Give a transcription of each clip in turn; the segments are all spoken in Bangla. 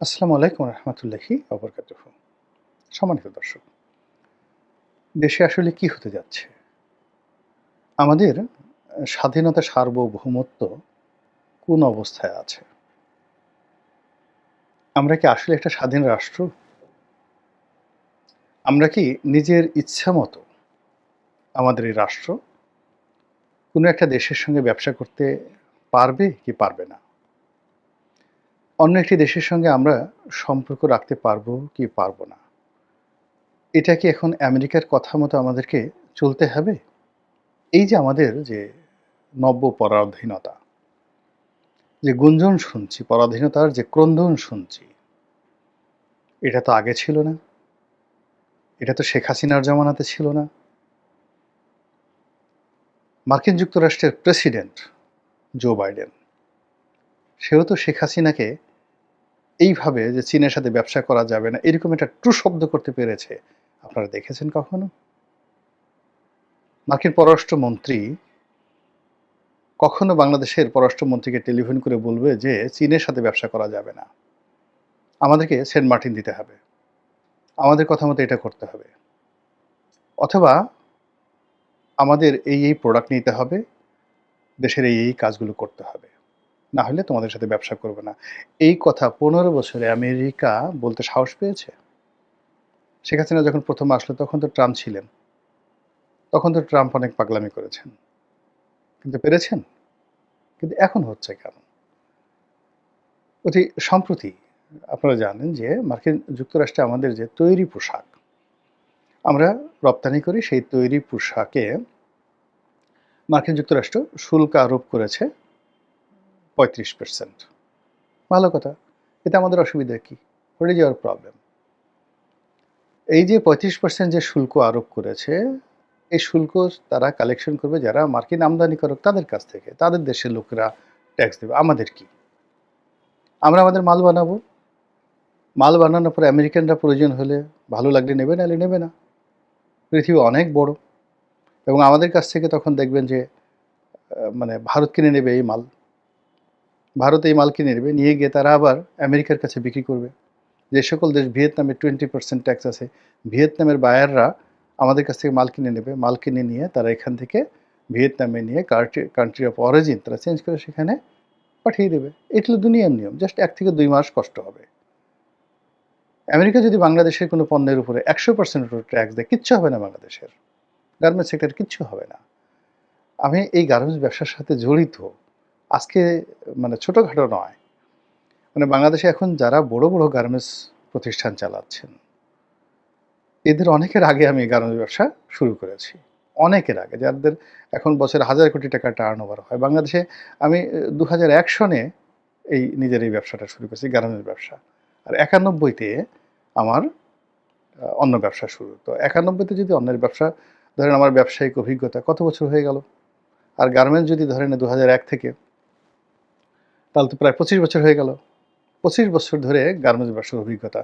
আসসালামু আলাইকুম রহমতুল্লাহি ওবরকাতুহ। সম্মানিত দর্শক, দেশে আসলে কি হতে যাচ্ছে? আমাদের স্বাধীনতা সার্বভৌমত্ব কোন অবস্থায় আছে? আমরা কি আসলে একটা স্বাধীন রাষ্ট্র? আমরা কি নিজের ইচ্ছামতো আমাদের এই রাষ্ট্র কোনো একটা দেশের সঙ্গে ব্যবসা করতে পারবে কি পারবে না? অন্য একটি দেশের সঙ্গে আমরা সম্পর্ক রাখতে পারবো কি পারবো না? এটা কি এখন আমেরিকার কথা মতো আমাদেরকে চলতে হবে? এই যে আমাদের যে নব্য পরাধীনতা, যে গুঞ্জন শুনছি, পরাধীনতার যে ক্রন্দন শুনছি, এটা তো আগে ছিল না। এটা তো শেখ হাসিনার জমানাতে ছিল না। মার্কিন যুক্তরাষ্ট্রের প্রেসিডেন্ট জো বাইডেন, সেও তো শেখ হাসিনাকে এইভাবে যে চীনের সাথে ব্যবসা করা যাবে না, এরকম একটা ট্রু শব্দ করতে পেরেছে। আপনারা দেখেছেন কখনো? মার্কিন পররাষ্ট্রমন্ত্রী কখনো বাংলাদেশের পররাষ্ট্রমন্ত্রীকে টেলিফোন করে বলবে যে চীনের সাথে ব্যবসা করা যাবে না। আমাদেরকে সেন্ট মার্টিন দিতে হবে। আমাদের কথা মতো এটা করতে হবে। অথবা আমাদের এই প্রোডাক্ট নিতে হবে, দেশের এই কাজগুলো করতে হবে। না হলে তোমাদের সাথে ব্যবসা করব না। এই কথা ১৫ বছরে আমেরিকা বলতে সাহস পেয়েছে? শেখ হাসিনা যখন ১ম আসলো তখন তো ট্রাম্প ছিলেন। তখন তো ট্রাম্প অনেক পাগলামি করেছেন। কিন্তু পেরেছেন? কিন্তু এখন হচ্ছে কেন? অতি সম্প্রতি আপনারা জানেন যে মার্কিন যুক্তরাষ্ট্রে আমাদের যে তৈরি পোশাক আমরা রপ্তানি করি, সেই তৈরি পোশাকে মার্কিন যুক্তরাষ্ট্র শুল্ক আরোপ করেছে ৩৫%। ভালো কথা। এতে আমাদের অসুবিধা কি? What is your problem? এই যে ৩৫% যে শুল্ক আরোপ করেছে, এই শুল্ক তারা কালেকশন করবে যারা মার্কিন আমদানিকারক তাদের কাছ থেকে। তাদের দেশের লোকেরা ট্যাক্স দেবে। আমাদের কি? আমরা আমাদের মাল বানাবো। মাল বানানোর পরে আমেরিকানরা প্রয়োজন হলে ভালো লাগলে নেবে, নাহলে নেবে না। পৃথিবী অনেক বড় এবং আমাদের কাছ থেকে তখন দেখবেন যে মানে ভারত কিনে নেবে এই মাল। ভারত এই মাল কিনে নেবে, নিয়ে গিয়ে তারা আবার আমেরিকার কাছে বিক্রি করবে। যে সকল দেশ ভিয়েতনামে 20% ট্যাক্স আছে, ভিয়েতনামের বায়াররা আমাদের কাছ থেকে মাল কিনে নেবে। মাল কিনে নিয়ে তারা এখান থেকে ভিয়েতনামে নিয়ে কান্ট্রি অফ অরিজিন তারা চেঞ্জ করে সেখানে পাঠিয়ে দেবে। এটা হলো দুনিয়ার নিয়ম। জাস্ট ১ থেকে ২ মাস কষ্ট হবে। আমেরিকা যদি বাংলাদেশের কোনো পণ্যের উপরে ১০০% ট্যাক্স দেয়, কিচ্ছু হবে না বাংলাদেশের। গার্মেন্টস সেক্টর কিচ্ছু হবে না। আমি এই গার্মেন্টস ব্যবসার সাথে জড়িত। আজকে মানে ছোটখাটো নয়। মানে বাংলাদেশে এখন যারা বড়, বড় গার্মেন্টস প্রতিষ্ঠান চালাচ্ছেন, এদের অনেকের আগে আমি গার্মেন্টস ব্যবসা শুরু করেছি। অনেকের আগে, যাদের এখন বছরে হাজার কোটি টাকা টার্নওভার হয়। বাংলাদেশে আমি ২০০১ সনে নিজের এই ব্যবসাটা শুরু করেছি, গার্মেন্টস ব্যবসা। আর ৯১ তে আমার অন্য ব্যবসা শুরু। তো ৯১ তে যদি অন্যের ব্যবসা ধরেন, আমার ব্যবসায়িক অভিজ্ঞতা কত বছর হয়ে গেল? আর গার্মেন্টস যদি ধরেন ২০০১ থেকে, তাহলে তো প্রায় ২৫ বছর হয়ে গেল। ২৫ বছর ধরে গার্মেন্টস ব্যবসার অভিজ্ঞতা।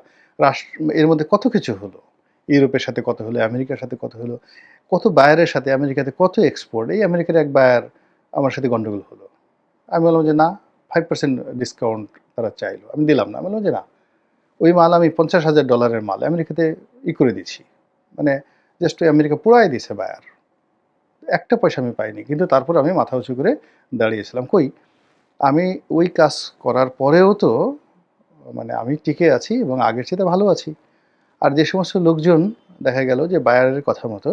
এর মধ্যে কত কিছু হলো। ইউরোপের সাথে কত হলো, আমেরিকার সাথে কত হলো, কত বায়ারের সাথে, আমেরিকাতে কত এক্সপোর্ট। এই আমেরিকার এক বায়ার আমার সাথে গন্ডগোল হলো। আমি বললাম যে, "না, 5% ডিসকাউন্ট তারা চাইলো।" আমি দিলাম না। আমি বললাম যে, "না, ওই মাল আমি $৫০,০০০ মাল আমেরিকাতে করে দিছি।" মানে জাস্ট আমেরিকা পুড়ায় দিছে বায়ার। একটা পয়সা আমি পাইনি। কিন্তু তারপর আমি মাথা উঁচু করে দাঁড়িয়েছিলাম। কই, আমি ওই কাজ করার পরেও তো মানে আমি টিকে আছি এবং আগের চাইতে ভালো আছি। আর যে সমস্ত লোকজন দেখা গেল যে বায়ারের কথা মতো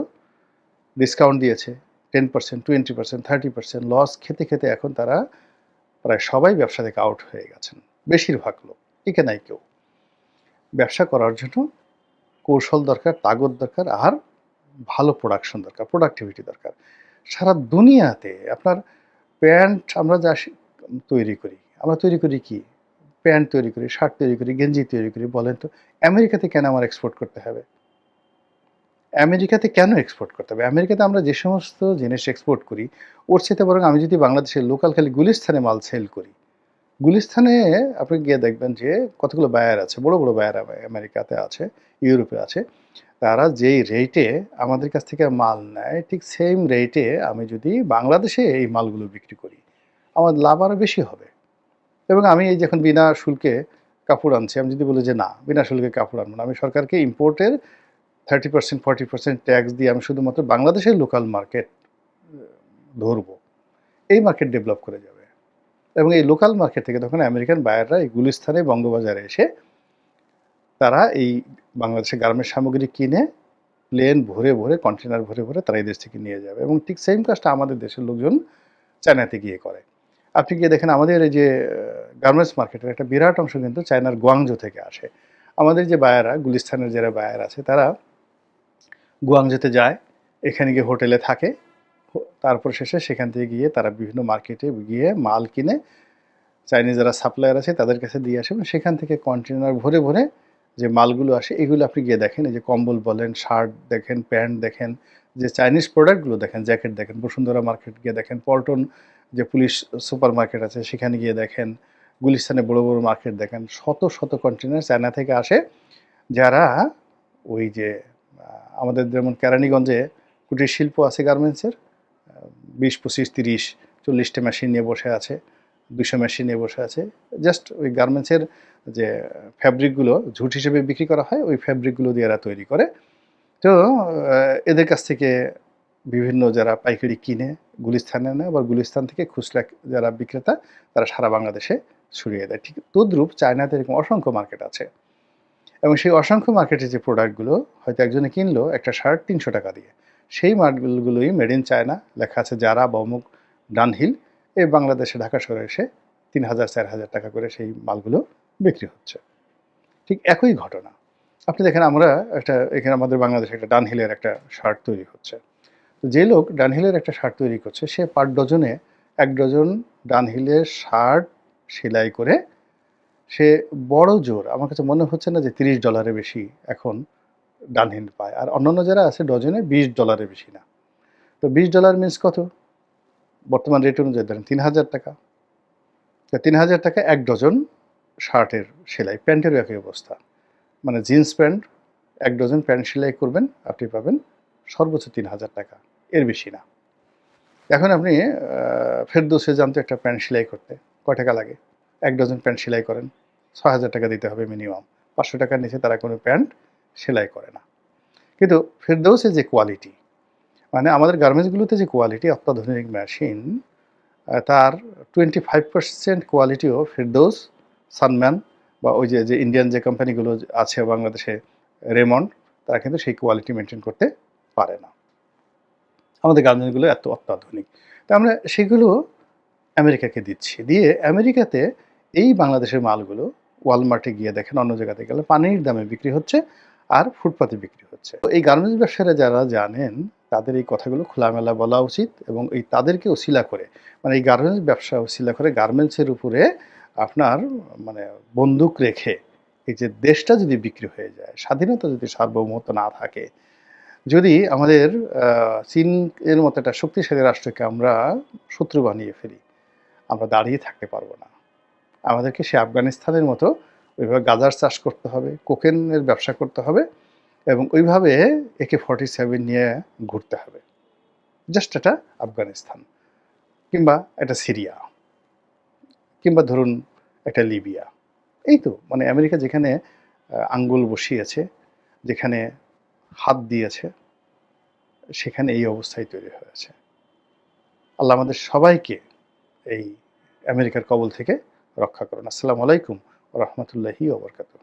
ডিসকাউন্ট দিয়েছে 10%, 20%, 30% লস খেতে, খেতে এখন তারা প্রায় সবাই ব্যবসা থেকে আউট হয়ে গেছেন। বেশিরভাগ লোক। টিকে নাই কেউ। ব্যবসা করার জন্য কৌশল দরকার, তাগদ দরকার আর ভালো প্রোডাকশন দরকার, প্রোডাক্টিভিটি দরকার। সারা দুনিয়াতে আপনার প্যান্ট আমরা যা তৈরি করি, আমরা তৈরি করি কি? প্যান্ট তৈরি করি, শার্ট তৈরি করি, গেঞ্জি তৈরি করি। বলেন তো আমেরিকাতে কেন আমার এক্সপোর্ট করতে হবে? আমেরিকাতে কেন এক্সপোর্ট করতে হবে? আমেরিকাতে আমরা যে সমস্ত জিনিস এক্সপোর্ট করি, ওর চাইতে বরং আমি যদি বাংলাদেশের লোকাল খালি গুলিস্তানে মাল সেল করি। গুলিস্তানে আপনি গিয়ে দেখবেন যে কতগুলো বায়ার আছে, বড়, বড় বায়ার আমেরিকাতে আছে, ইউরোপে আছে। তারা যেই রেটে আমাদের কাছ থেকে মাল নেয়, ঠিক সেম রেটে আমি যদি বাংলাদেশে এই মালগুলো বিক্রি করি, আমার লাভ আরও বেশি হবে। এবং আমি এই যে এখন বিনা শুল্কে কাপড় আনছি, আমি যদি বলি যে না বিনা শুল্কে কাপড় আনবো না, আমি সরকারকে ইম্পোর্টের 30% 40% ট্যাক্স দিয়ে আমি শুধুমাত্র বাংলাদেশের লোকাল মার্কেট ধরবো, এই মার্কেট ডেভেলপ করে যাবে। এবং এই লোকাল মার্কেট থেকে তখন আমেরিকান বায়াররা এই গুলিস্তানে বঙ্গবাজারে এসে তারা এই বাংলাদেশের গার্মেন্টস সামগ্রী কিনে প্লেন ভরে ভরে কন্টেনার ভরে ভরে তারা এই দেশ থেকে নিয়ে যাবে। এবং ঠিক সেম কাজটা আমাদের দেশের লোকজন চায়নাতে গিয়ে করে। আপনি গিয়ে দেখেন আমাদের এই যে গার্মেন্টস মার্কেটের একটা বিরাট অংশ কিন্তু চায়নার গুয়াংজো থেকে আসে। আমাদের যে বায়াররা, গুলিস্তানের যারা বায়ার আছে, তারা গুয়াংজোতে যায়, এখানে গিয়ে হোটেলে থাকে, তারপর শেষে সেখান থেকে গিয়ে তারা বিভিন্ন মার্কেটে গিয়ে মাল কিনে চাইনিজ যারা সাপ্লায়ার আছে তাদের কাছে দিয়ে আসে এবং সেখান থেকে কন্টেনার ভরে ভরে যে মালগুলো আসে এগুলো আপনি গিয়ে দেখেন, এই যে কম্বল বলেন, শার্ট দেখেন, প্যান্ট দেখেন, যে চাইনিজ প্রোডাক্টগুলো দেখেন, জ্যাকেট দেখেন, বসুন্ধরা মার্কেট গিয়ে দেখেন, পল্টন যে পুলিশ সুপার মার্কেট আছে সেখানে গিয়ে দেখেন, গুলিস্তানে বড় বড় মার্কেট দেখেন, শত শত কন্টেনার চায়না থেকে আসে। যারা ওই যে আমাদের যেমন কেরানীগঞ্জে কুটির শিল্প আছে গার্মেন্টসের, 20 25 30 40টা মেশিন নিয়ে বসে আছে, 200 মেশিন নিয়ে বসে আছে, জাস্ট ওই গার্মেন্টসের যে ফ্যাব্রিকগুলো ঝুট হিসেবে বিক্রি করা হয় ওই ফ্যাব্রিকগুলো দিয়ে এরা তৈরি করে। তো এদের কাছ থেকে বিভিন্ন যারা পাইকারি কিনে গুলিস্তানে নেয়, আবার গুলিস্তান থেকে খুচরা যারা বিক্রেতা তারা সারা বাংলাদেশে ছড়িয়ে দেয়। ঠিক তদ্রূপ চায়নাতে এরকম অসংখ্য মার্কেট আছে এবং সেই অসংখ্য মার্কেটের যে প্রোডাক্টগুলো হয়তো একজনে কিনলো একটা শার্ট 300 টাকা দিয়ে, সেই মার্কেটগুলোই মেড ইন চায়না লেখা আছে যারা বা অমুক ডানহিল, এই বাংলাদেশে ঢাকা শহরে এসে 3000 4000 টাকা করে সেই মালগুলো বিক্রি হচ্ছে। ঠিক একই ঘটনা আপনি দেখেন, আমরা একটা এখানে আমাদের বাংলাদেশে একটা ডানহিলের একটা শার্ট তৈরি হচ্ছে। তো যে লোক ডানহিলের একটা শার্ট তৈরি করছে সে পার ডজনে 1 ডজন ডানহিলের শার্ট সেলাই করে সে বড় জোর আমার কাছে মনে হচ্ছে না যে $30 বেশি এখন ডানহিল পায়, আর অন্যান্য যারা আছে ডজনে $20 বেশি না। তো $20 মিন্স কত বর্তমান রেট অনুযায়ী ধরেন 3000 টাকা। তো 3000 টাকা 1 ডজন শার্টের সেলাই, প্যান্টেরও একই অবস্থা। মানে জিন্স প্যান্ট 1 ডজন প্যান্ট সেলাই করবেন আপনি পাবেন সর্বোচ্চ 3000 টাকা, এর বেশি না। এখন আপনি ফেরদৌসে যান তো একটা প্যান্ট সেলাই করতে, কয় টাকা লাগে? 1 ডজন প্যান্ট সেলাই করেন 6000 টাকা দিতে হবে মিনিমাম, 500 টাকার নিচে তারা কোনো প্যান্ট সেলাই করে না। কিন্তু ফেরদৌসে যে কোয়ালিটি, মানে আমাদের গার্মেন্টসগুলোতে যে কোয়ালিটি, অত্যাধুনিক মেশিন, তার 25% কোয়ালিটিও ফেরদৌস, সানম্যান বা ওই যে ইন্ডিয়ান যে কোম্পানিগুলো আছে বাংলাদেশে, রেমন্ড, তারা কিন্তু সেই কোয়ালিটি মেনটেন করতে পারে না। আমাদের গার্মেন্টসগুলো এত অত্যাধুনিক, তা আমরা সেগুলো আমেরিকাকে দিচ্ছি, দিয়ে আমেরিকাতে এই বাংলাদেশের মালগুলো ওয়ালমার্টে গিয়ে দেখেন, অন্য জায়গাতে গেলে পানির দামে বিক্রি হচ্ছে আর ফুটপাতে বিক্রি হচ্ছে। তো এই গার্মেন্টস ব্যবসায়ীরা যারা জানেন তাদের এই কথাগুলো খোলামেলা বলা উচিত এবং এই তাদেরকে ওসিলা করে, মানে এই গার্মেন্টস ব্যবসা ওসিলা করে গার্মেন্টসের উপরে আপনার মানে বন্দুক রেখে এই যে দেশটা যদি বিক্রি হয়ে যায়, স্বাধীনতা যদি সার্বভৌমত্ব না থাকে, যদি আমাদের চীন এর মতো একটা শক্তিশালী রাষ্ট্রকে আমরা শত্রু বানিয়ে ফেলি, আমরা দাঁড়িয়ে থাকতে পারবো না। আমাদেরকে সে আফগানিস্তানের মতো ওইভাবে গাঁজার চাষ করতে হবে, কোকেনের ব্যবসা করতে হবে এবং ওইভাবে AK-47 নিয়ে ঘুরতে হবে। জাস্ট এটা আফগানিস্তান কিংবা এটা সিরিয়া কিংবা ধরুন একটা লিবিয়া। এই তো মানে আমেরিকা যেখানে আঙ্গুল বসিয়েছে, যেখানে হাত দিয়েছে, সেখানে এই অবস্থাই তৈরি হয়েছে। আল্লাহ আমাদের সবাইকে এই আমেরিকার কবল থেকে রক্ষা করুন। আসসালামু আলাইকুম ওয়া রাহমাতুল্লাহি ওয়া বারাকাতুহু।